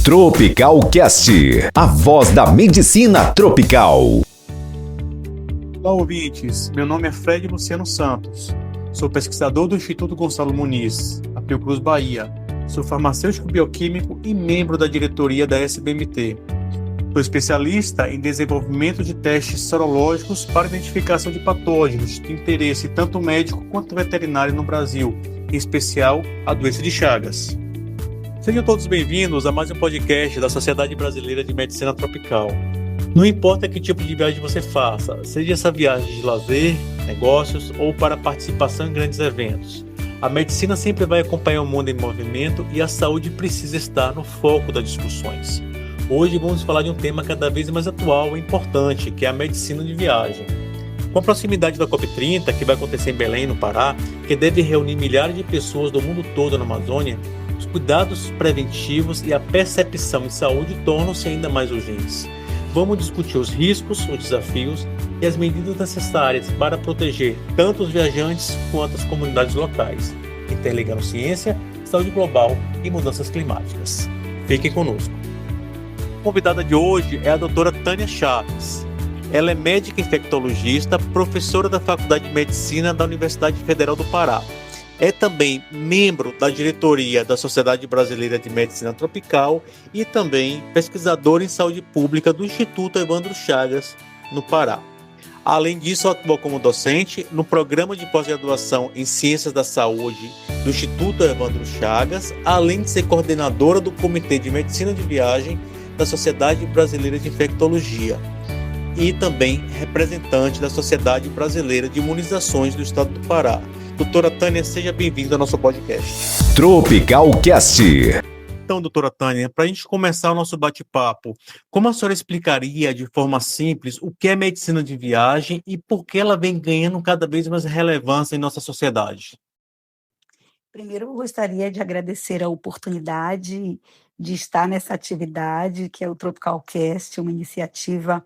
Tropical Cast, a voz da medicina tropical. Olá, ouvintes. Meu nome é Fred Luciano Santos. Sou pesquisador do Instituto Gonçalo Muniz, a Fiocruz, Bahia. Sou farmacêutico bioquímico e membro da diretoria da SBMT. Sou especialista em desenvolvimento de testes sorológicos para identificação de patógenos de interesse tanto médico quanto veterinário no Brasil, em especial a doença de Chagas. Sejam todos bem-vindos a mais um podcast da Sociedade Brasileira de Medicina Tropical. Não importa que tipo de viagem você faça, seja essa viagem de lazer, negócios ou para participação em grandes eventos, a medicina sempre vai acompanhar o mundo em movimento e a saúde precisa estar no foco das discussões. Hoje vamos falar de um tema cada vez mais atual e importante, que é a medicina de viagem. Com a proximidade da COP30, que vai acontecer em Belém, no Pará, que deve reunir milhares de pessoas do mundo todo na Amazônia, os cuidados preventivos e a percepção em saúde tornam-se ainda mais urgentes. Vamos discutir os riscos, os desafios e as medidas necessárias para proteger tanto os viajantes quanto as comunidades locais, interligando ciência, saúde global e mudanças climáticas. Fiquem conosco. A convidada de hoje é a doutora Tânia Chaves. Ela é médica infectologista, professora da Faculdade de Medicina da Universidade Federal do Pará. É também membro da diretoria da Sociedade Brasileira de Medicina Tropical e também pesquisadora em saúde pública do Instituto Evandro Chagas, no Pará. Além disso, atua como docente no programa de pós-graduação em Ciências da Saúde do Instituto Evandro Chagas, além de ser coordenadora do Comitê de Medicina de Viagem da Sociedade Brasileira de Infectologia e também representante da Sociedade Brasileira de Imunizações do Estado do Pará. Doutora Tânia, seja bem-vinda ao nosso podcast. Tropical Cast. Então, doutora Tânia, para a gente começar o nosso bate-papo, como a senhora explicaria de forma simples o que é medicina de viagem e por que ela vem ganhando cada vez mais relevância em nossa sociedade? Primeiro, eu gostaria de agradecer a oportunidade de estar nessa atividade, que é o Tropical Cast, uma iniciativa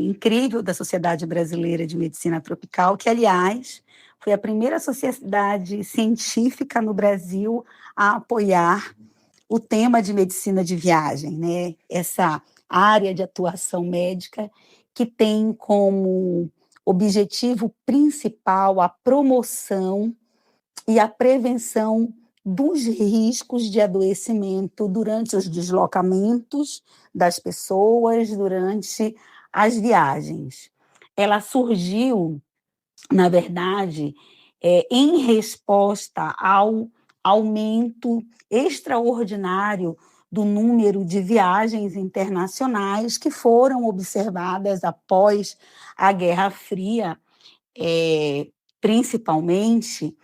incrível da Sociedade Brasileira de Medicina Tropical, que, aliás, foi a primeira sociedade científica no Brasil a apoiar o tema de medicina de viagem, né? Essa área de atuação médica que tem como objetivo principal a promoção e a prevenção dos riscos de adoecimento durante os deslocamentos das pessoas, durante as viagens. Ela surgiu, na verdade, em resposta ao aumento extraordinário do número de viagens internacionais que foram observadas após a Guerra Fria, principalmente,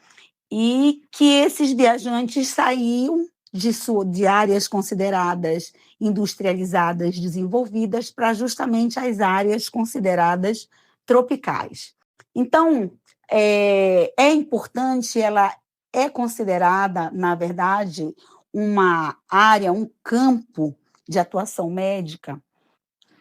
e que esses viajantes saíam de áreas consideradas industrializadas, desenvolvidas, para justamente as áreas consideradas tropicais. Então, é importante, ela é considerada, na verdade, uma área, um campo de atuação médica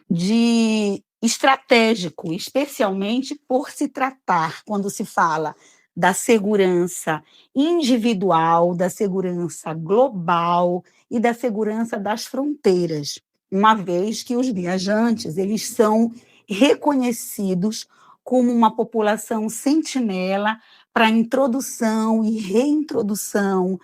de estratégico, especialmente por se tratar, quando se fala da segurança individual, da segurança global e da segurança das fronteiras, uma vez que os viajantes eles são reconhecidos como uma população sentinela para a introdução e reintrodução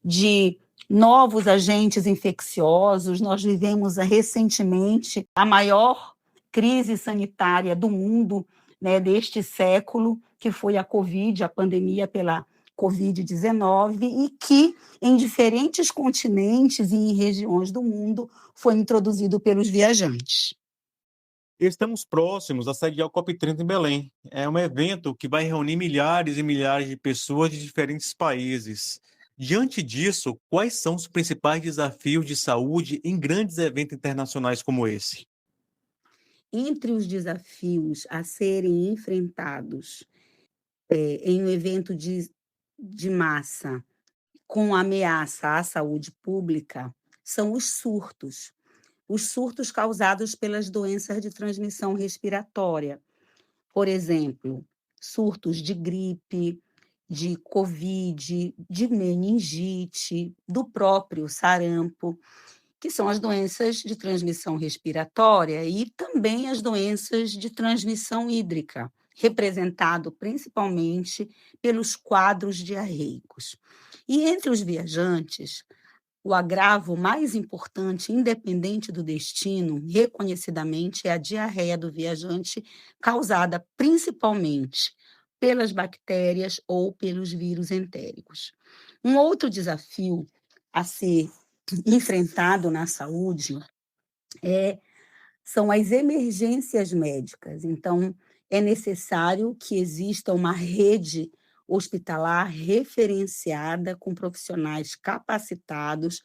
de novos agentes infecciosos. Nós vivemos recentemente a maior crise sanitária do mundo, né, deste século, que foi a Covid, a pandemia pela Covid-19, e que, em diferentes continentes e em regiões do mundo, foi introduzido pelos viajantes. Estamos próximos a sediar o COP30 em Belém. É um evento que vai reunir milhares e milhares de pessoas de diferentes países. Diante disso, quais são os principais desafios de saúde em grandes eventos internacionais como esse? Entre os desafios a serem enfrentados em um evento de massa com ameaça à saúde pública são os surtos causados pelas doenças de transmissão respiratória. Por exemplo, surtos de gripe, de Covid, de meningite, do próprio sarampo. que são as doenças de transmissão respiratória e também as doenças de transmissão hídrica, representado principalmente pelos quadros diarreicos. E entre os viajantes, o agravo mais importante, independente do destino, reconhecidamente, é a diarreia do viajante, causada principalmente pelas bactérias ou pelos vírus entéricos. Um outro desafio a ser enfrentado na saúde é, são as emergências médicas. Então, é necessário que exista uma rede hospitalar referenciada com profissionais capacitados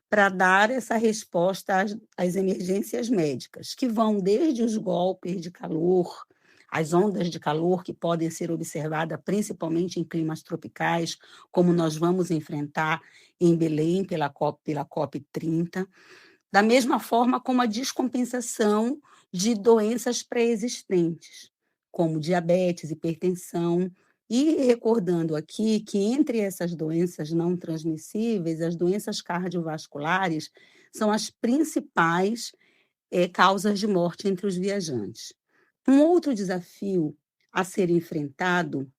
para dar essa resposta às emergências médicas, que vão desde os golpes de calor, as ondas de calor que podem ser observadas principalmente em climas tropicais, como nós vamos enfrentar em Belém pela COP 30, da mesma forma como a descompensação de doenças pré-existentes, como diabetes, hipertensão, e recordando aqui que entre essas doenças não transmissíveis, as doenças cardiovasculares são as principais causas de morte entre os viajantes. Um outro desafio a ser enfrentado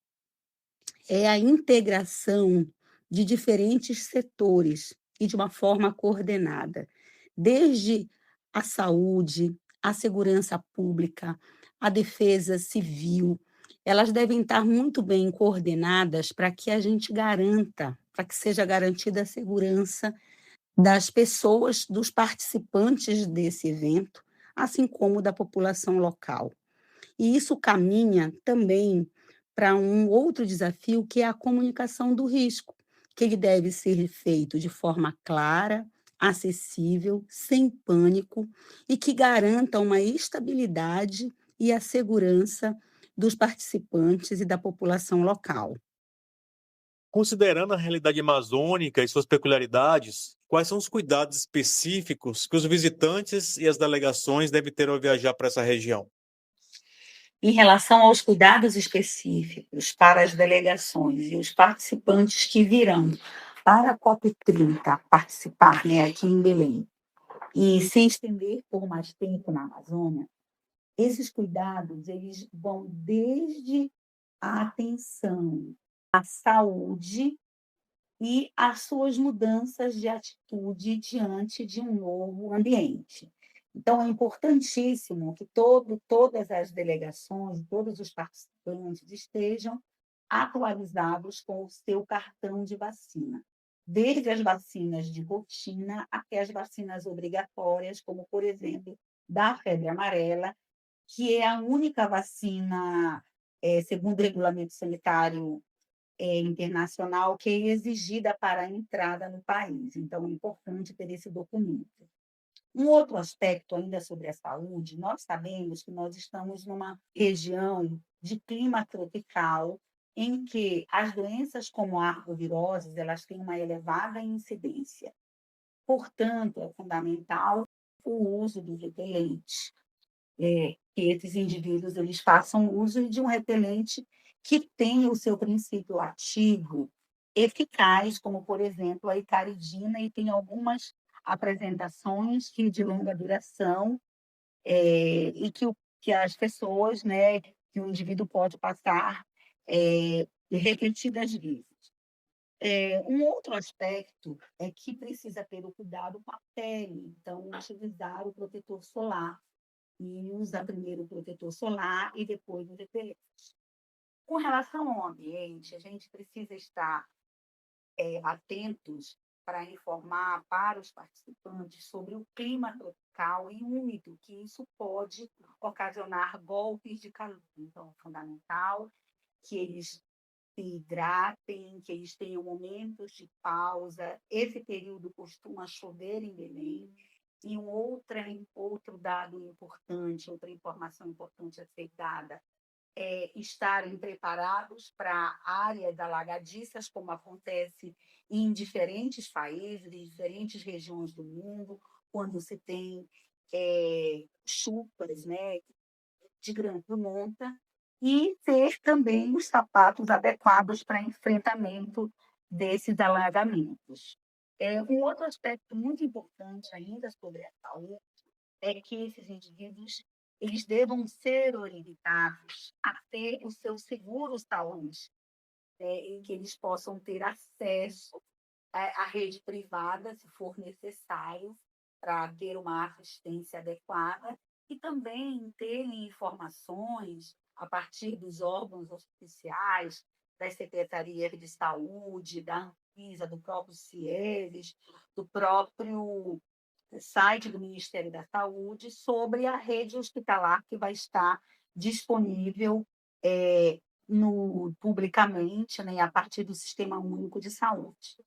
é a integração de diferentes setores e de uma forma coordenada, desde a saúde, a segurança pública, a defesa civil. Elas devem estar muito bem coordenadas para que a gente garanta, para que seja garantida a segurança das pessoas, dos participantes desse evento, assim como da população local. E isso caminha também para um outro desafio, que é a comunicação do risco, que ele deve ser feito de forma clara, acessível, sem pânico e que garanta uma estabilidade e a segurança dos participantes e da população local. Considerando a realidade amazônica e suas peculiaridades, quais são os cuidados específicos que os visitantes e as delegações devem ter ao viajar para essa região? Em relação aos cuidados específicos para as delegações e os participantes que virão para a COP30 participar, né, aqui em Belém, e se estender por mais tempo na Amazônia, esses cuidados eles vão desde a atenção à saúde e as suas mudanças de atitude diante de um novo ambiente. Então, é importantíssimo que todas as delegações, todos os participantes estejam atualizados com o seu cartão de vacina, desde as vacinas de rotina até as vacinas obrigatórias, como, por exemplo, da febre amarela, que é a única vacina, segundo o regulamento sanitário internacional, que é exigida para a entrada no país. Então, é importante ter esse documento. Um outro aspecto ainda sobre a saúde, nós sabemos que nós estamos numa região de clima tropical, em que as doenças como a arboviroses, elas têm uma elevada incidência. Portanto, é fundamental o uso do repelente, que esses indivíduos eles façam uso de um repelente que tenha o seu princípio ativo eficaz, como, por exemplo, a icaridina, e tem algumas apresentações de longa duração, e que as pessoas, né, que o indivíduo pode passar repetidas vezes. Um outro aspecto é que precisa ter o cuidado com a pele, então, utilizar o protetor solar, e usar primeiro o protetor solar e depois o repelente. Com relação ao ambiente, a gente precisa estar atentos para informar para os participantes sobre o clima tropical e úmido, que isso pode ocasionar golpes de calor. Então, é fundamental que eles se hidratem, que eles tenham momentos de pausa. Esse período costuma chover em Belém. E outro dado importante, outra informação importante a ser dada, é estarem preparados para áreas alagadiças, como acontece em diferentes países, em diferentes regiões do mundo, quando se tem chuvas, né, de grande monta, e ter também os sapatos adequados para enfrentamento desses alagamentos. Um outro aspecto muito importante ainda sobre a saúde é que esses indivíduos eles devam ser orientados a ter o seu seguro saúde, em que eles possam ter acesso à rede privada, se for necessário, para ter uma assistência adequada, e também terem informações a partir dos órgãos oficiais, das secretarias de saúde, da Anvisa, do próprio CIESES, do próprio site do Ministério da Saúde, sobre a rede hospitalar que vai estar disponível publicamente, né, a partir do Sistema Único de Saúde.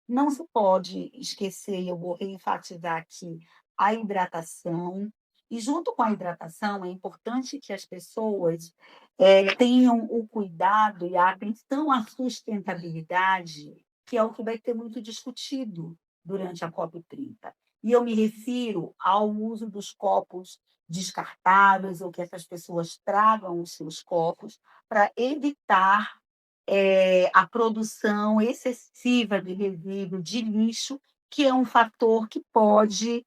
Não se pode esquecer, eu vou reenfatizar aqui, a hidratação. E, junto com a hidratação, é importante que as pessoas tenham o cuidado e a atenção à sustentabilidade, que é o que vai ter muito discutido durante a COP30. E eu me refiro ao uso dos copos descartáveis, ou que essas pessoas tragam os seus copos, para evitar a produção excessiva de resíduo de lixo, que é um fator que pode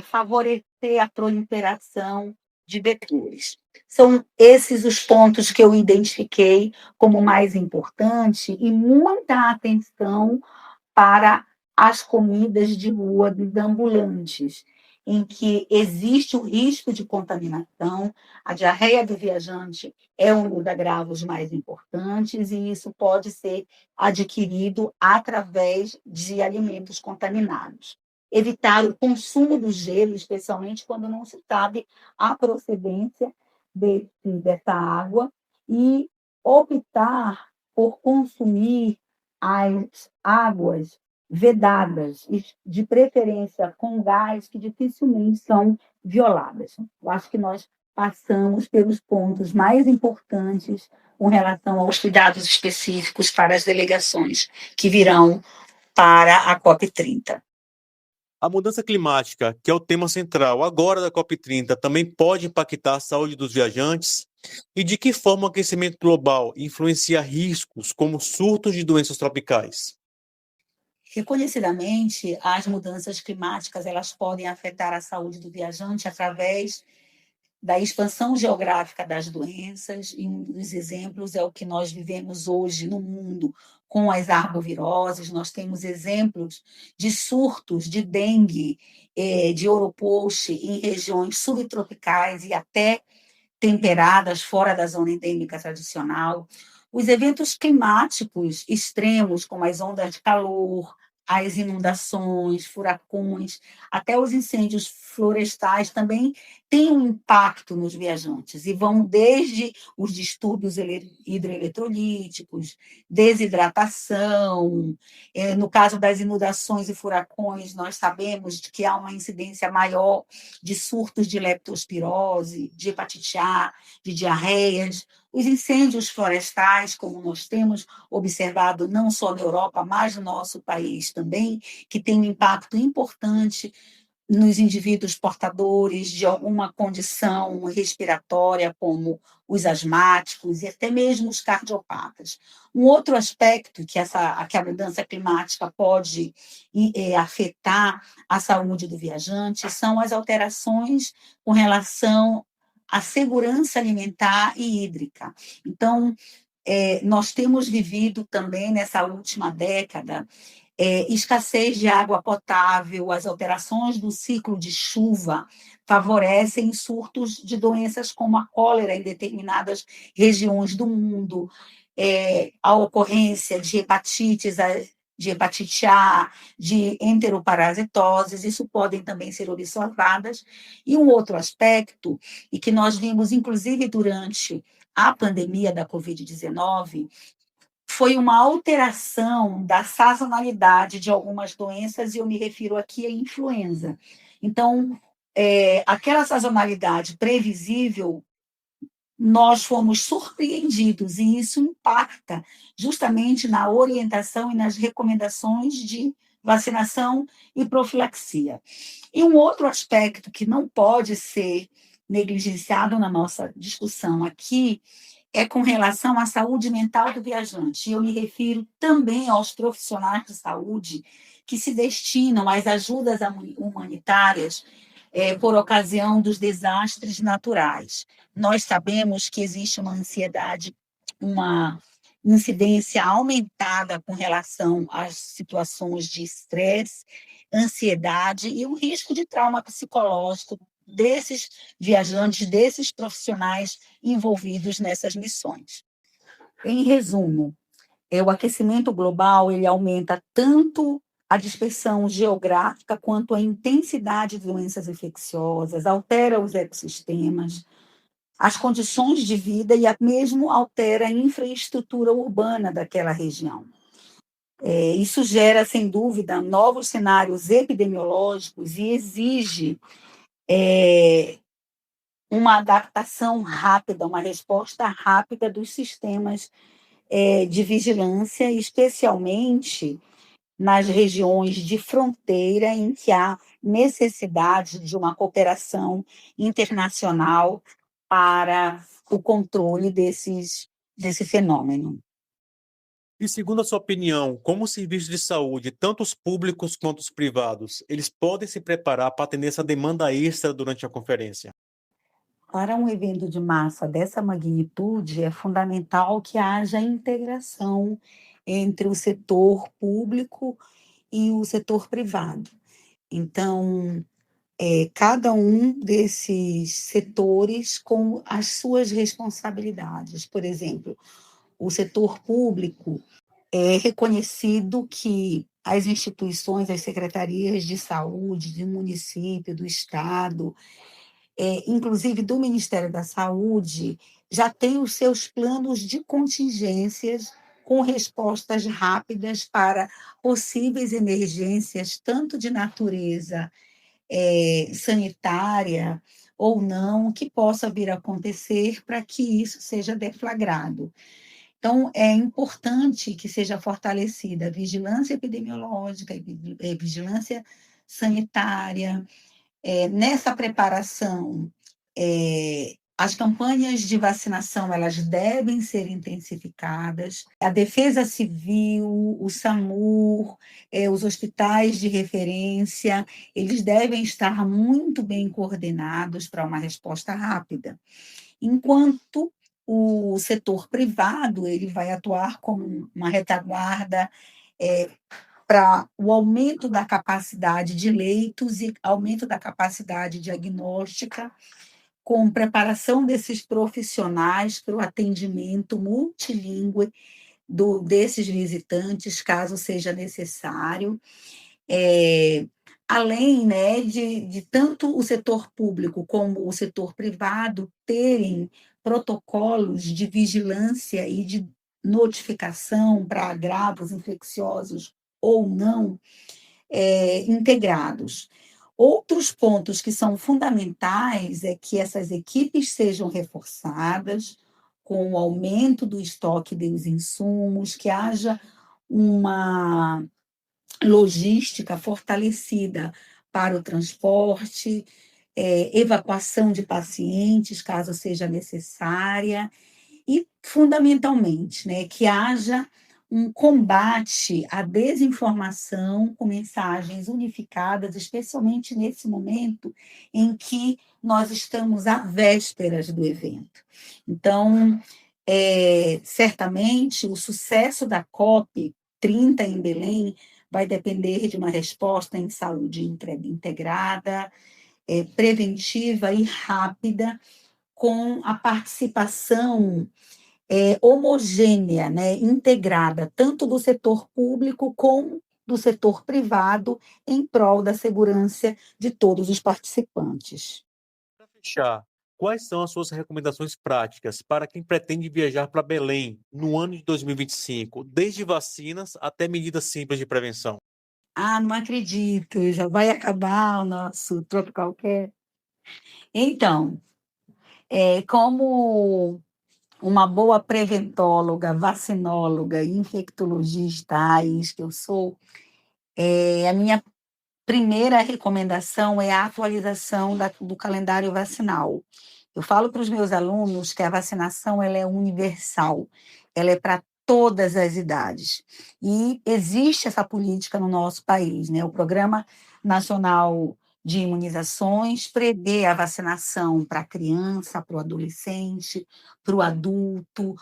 favorecer a proliferação de vetores. São esses os pontos que eu identifiquei como mais importante, e muita atenção para as comidas de rua dos ambulantes, em que existe o risco de contaminação. A diarreia do viajante é um dos agravos mais importantes, e isso pode ser adquirido através de alimentos contaminados. Evitar o consumo do gelo, especialmente quando não se sabe a procedência dessa água, e optar por consumir as águas vedadas, de preferência com gás, que dificilmente são violadas. Eu acho que nós passamos pelos pontos mais importantes com relação aos cuidados específicos para as delegações que virão para a COP30. A mudança climática, que é o tema central agora da COP30, também pode impactar a saúde dos viajantes? E de que forma o aquecimento global influencia riscos como surtos de doenças tropicais? Reconhecidamente, as mudanças climáticas elas podem afetar a saúde do viajante através da expansão geográfica das doenças, e um dos exemplos é o que nós vivemos hoje no mundo com as arboviroses. Nós temos exemplos de surtos de dengue, de oropouche em regiões subtropicais e até temperadas, fora da zona endêmica tradicional. Os eventos climáticos extremos, como as ondas de calor, as inundações, furacões, até os incêndios florestais, também têm um impacto nos viajantes, e vão desde os distúrbios hidroeletrolíticos, desidratação. No caso das inundações e furacões, nós sabemos que há uma incidência maior de surtos de leptospirose, de hepatite A, de diarreias. Os incêndios florestais, como nós temos observado não só na Europa, mas no nosso país também, que tem um impacto importante nos indivíduos portadores de alguma condição respiratória, como os asmáticos e até mesmo os cardiopatas. Um outro aspecto que a mudança climática pode afetar a saúde do viajante são as alterações com relação à segurança alimentar e hídrica. Então, nós temos vivido também, nessa última década, escassez de água potável. As alterações do ciclo de chuva favorecem surtos de doenças como a cólera em determinadas regiões do mundo, a ocorrência de hepatites, de hepatite A, de enteroparasitoses, isso podem também ser observadas. E um outro aspecto, e que nós vimos, inclusive, durante a pandemia da Covid-19, foi uma alteração da sazonalidade de algumas doenças, e eu me refiro aqui à influenza. Então, aquela sazonalidade previsível, nós fomos surpreendidos, e isso impacta justamente na orientação e nas recomendações de vacinação e profilaxia. E um outro aspecto que não pode ser negligenciado na nossa discussão aqui é com relação à saúde mental do viajante. E eu me refiro também aos profissionais de saúde que se destinam às ajudas humanitárias por ocasião dos desastres naturais. Nós sabemos que existe uma ansiedade, uma incidência aumentada com relação às situações de estresse, ansiedade e o risco de trauma psicológico desses viajantes, desses profissionais envolvidos nessas missões. Em resumo, o aquecimento global ele aumenta tanto a dispersão geográfica quanto a intensidade de doenças infecciosas, altera os ecossistemas, as condições de vida e mesmo altera a infraestrutura urbana daquela região. Isso gera, sem dúvida, novos cenários epidemiológicos e exige uma adaptação rápida, uma resposta rápida dos sistemas de vigilância, especialmente nas regiões de fronteira em que há necessidade de uma cooperação internacional para o controle desse fenômeno. E segundo a sua opinião, como os serviços de saúde, tanto os públicos quanto os privados, eles podem se preparar para atender essa demanda extra durante a conferência? Para um evento de massa dessa magnitude, é fundamental que haja integração entre o setor público e o setor privado. Então, cada um desses setores com as suas responsabilidades. Por exemplo, o setor público é reconhecido que as instituições, as secretarias de saúde, do município, do estado, inclusive do Ministério da Saúde, já têm os seus planos de contingências com respostas rápidas para possíveis emergências, tanto de natureza sanitária ou não, que possa vir a acontecer para que isso seja deflagrado. Então, é importante que seja fortalecida a vigilância epidemiológica, a vigilância sanitária. Nessa preparação, as campanhas de vacinação elas devem ser intensificadas. A Defesa Civil, o SAMUR, os hospitais de referência, eles devem estar muito bem coordenados para uma resposta rápida. Enquanto o setor privado ele vai atuar como uma retaguarda para o aumento da capacidade de leitos e aumento da capacidade diagnóstica, com preparação desses profissionais para o atendimento multilingüe desses visitantes, caso seja necessário, além, né, de tanto o setor público como o setor privado terem protocolos de vigilância e de notificação para agravos infecciosos ou não, integrados. Outros pontos que são fundamentais é que essas equipes sejam reforçadas com o aumento do estoque dos insumos, que haja uma logística fortalecida para o transporte, evacuação de pacientes, caso seja necessária, e, fundamentalmente, né, que haja um combate à desinformação com mensagens unificadas, especialmente nesse momento em que nós estamos à vésperas do evento. Então, certamente, o sucesso da COP30 em Belém vai depender de uma resposta em saúde integrada, preventiva e rápida, com a participação homogênea, né, integrada, tanto do setor público como do setor privado, em prol da segurança de todos os participantes. Para fechar, quais são as suas recomendações práticas para quem pretende viajar para Belém no ano de 2025, desde vacinas até medidas simples de prevenção? Ah, não acredito, já vai acabar o nosso Tropical Care. Então, como uma boa preventóloga, vacinóloga, infectologista raiz que eu sou, a minha primeira recomendação é a atualização do calendário vacinal. Eu falo para os meus alunos que a vacinação ela é universal, ela é para todas as idades. E existe essa política no nosso país, né? O Programa Nacional de Imunizações prevê a vacinação para a criança, para o adolescente, para o adulto,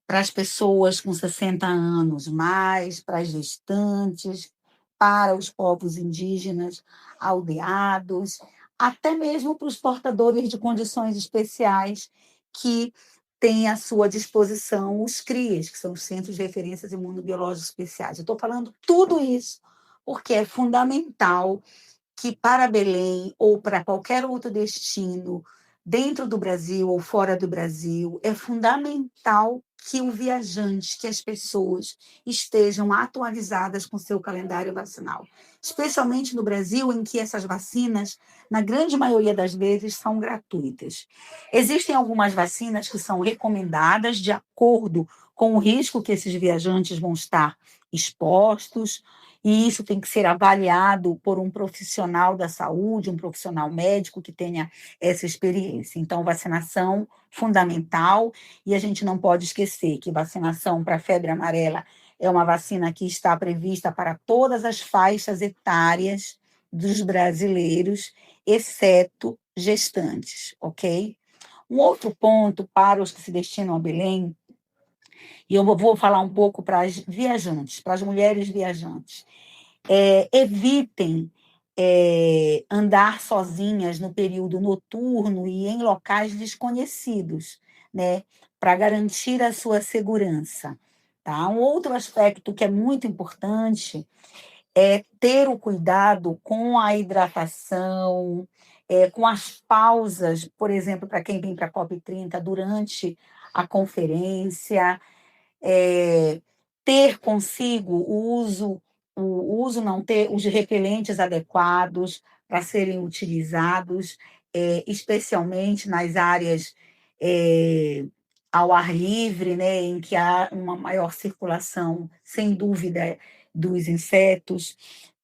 para as pessoas com 60 anos mais, para as gestantes, para os povos indígenas, aldeados, até mesmo para os portadores de condições especiais que têm à sua disposição os CRIAs, que são os Centros de Referências Imunobiológicos Especiais. Eu estou falando tudo isso porque é fundamental que para Belém ou para qualquer outro destino, dentro do Brasil ou fora do Brasil, é fundamental que o viajante, que as pessoas estejam atualizadas com seu calendário vacinal, especialmente no Brasil, em que essas vacinas, na grande maioria das vezes, são gratuitas. Existem algumas vacinas que são recomendadas de acordo com o risco que esses viajantes vão estar expostos, e isso tem que ser avaliado por um profissional da saúde, um profissional médico que tenha essa experiência. Então, vacinação fundamental, e a gente não pode esquecer que vacinação para a febre amarela é uma vacina que está prevista para todas as faixas etárias dos brasileiros, exceto gestantes, ok? Um outro ponto para os que se destinam a Belém, e eu vou falar um pouco para as viajantes, para as mulheres viajantes. Evitem andar sozinhas no período noturno e em locais desconhecidos, né, para garantir a sua segurança. Tá? Um outro aspecto que é muito importante é ter o cuidado com a hidratação, com as pausas, por exemplo, para quem vem para a COP30 durante a conferência, ter consigo não ter os repelentes adequados para serem utilizados, especialmente nas áreas ao ar livre, né, em que há uma maior circulação, sem dúvida, dos insetos.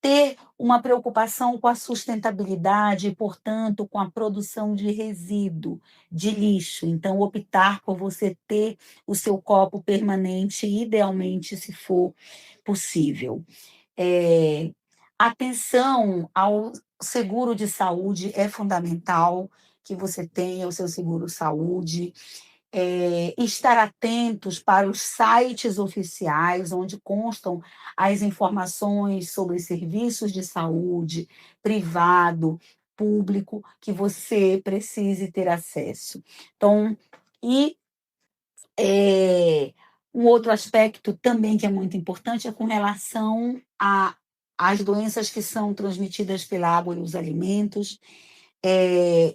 Ter uma preocupação com a sustentabilidade e, portanto, com a produção de resíduo, de lixo. Então, optar por você ter o seu copo permanente, idealmente, se for possível. Atenção ao seguro de saúde, é fundamental que você tenha o seu seguro saúde. Estar atentos para os sites oficiais, onde constam as informações sobre serviços de saúde, privado, público, que você precise ter acesso. Então, um outro aspecto também que é muito importante é com relação às doenças que são transmitidas pela água e os alimentos.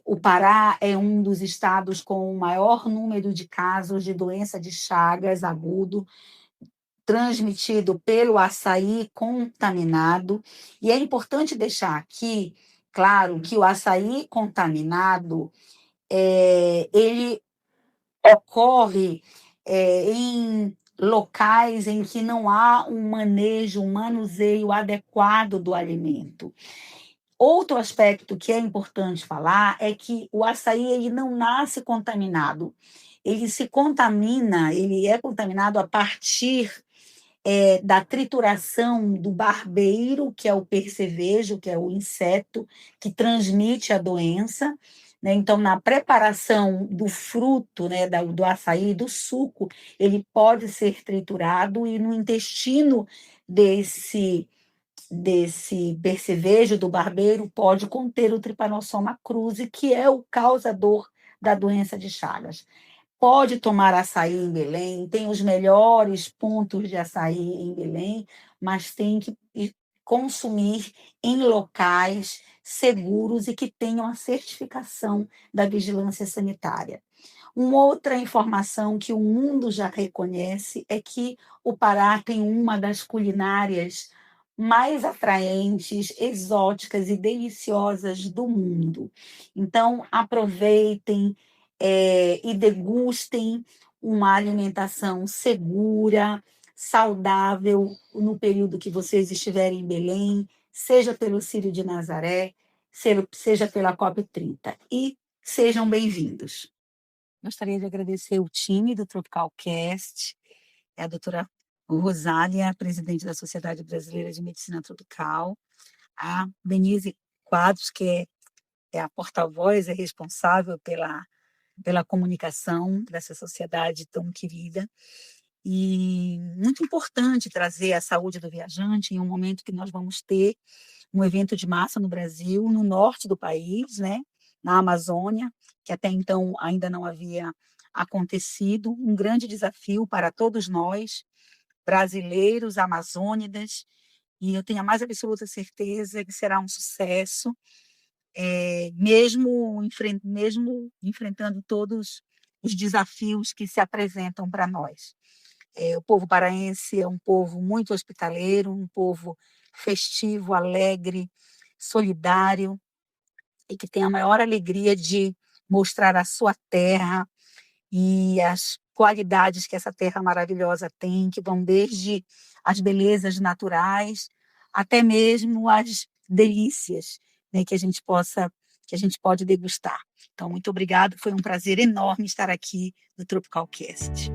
O Pará é um dos estados com o maior número de casos de doença de Chagas agudo, transmitido pelo açaí contaminado. E é importante deixar aqui, claro, que o açaí contaminado, ele ocorre em locais em que não há um manejo, um manuseio adequado do alimento. Outro aspecto que é importante falar é que o açaí ele não nasce contaminado, ele se contamina, ele é contaminado a partir da trituração do barbeiro, que é o percevejo, que é o inseto que transmite a doença, né? Então, na preparação do fruto, né, do açaí, do suco, ele pode ser triturado e no intestino desse percevejo do barbeiro pode conter o Trypanosoma cruzi, que é o causador da doença de Chagas. Pode tomar açaí em Belém, tem os melhores pontos de açaí em Belém, mas tem que consumir em locais seguros e que tenham a certificação da vigilância sanitária. Uma outra informação que o mundo já reconhece é que o Pará tem uma das culinárias mais atraentes, exóticas e deliciosas do mundo. Então, aproveitem e degustem uma alimentação segura, saudável, no período que vocês estiverem em Belém, seja pelo Círio de Nazaré, seja pela COP30. E sejam bem-vindos. Gostaria de agradecer o time do Tropical Cast, a doutora o Rosália, presidente da Sociedade Brasileira de Medicina Tropical, a Denise Quadros, que é a porta-voz, é responsável pela comunicação dessa sociedade tão querida. E muito importante trazer a saúde do viajante em um momento que nós vamos ter um evento de massa no Brasil, no norte do país, né, na Amazônia, que até então ainda não havia acontecido, um grande desafio para todos nós, brasileiros, amazônidas, e eu tenho a mais absoluta certeza que será um sucesso, mesmo enfrentando todos os desafios que se apresentam para nós. O povo paraense é um povo muito hospitaleiro, um povo festivo, alegre, solidário, e que tem a maior alegria de mostrar a sua terra e as qualidades que essa terra maravilhosa tem, que vão desde as belezas naturais até mesmo as delícias, né, que a gente pode degustar. Então, muito obrigado, foi um prazer enorme estar aqui no Tropical Cast.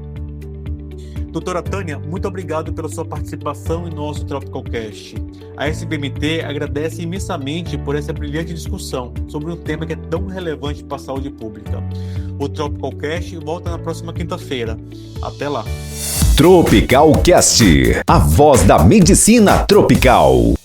Doutora Tânia, muito obrigado pela sua participação em nosso Tropical Cast. A SBMT agradece imensamente por essa brilhante discussão sobre um tema que é tão relevante para a saúde pública. O Tropical Cast volta na próxima quinta-feira. Até lá. Tropical Cast, a voz da medicina tropical.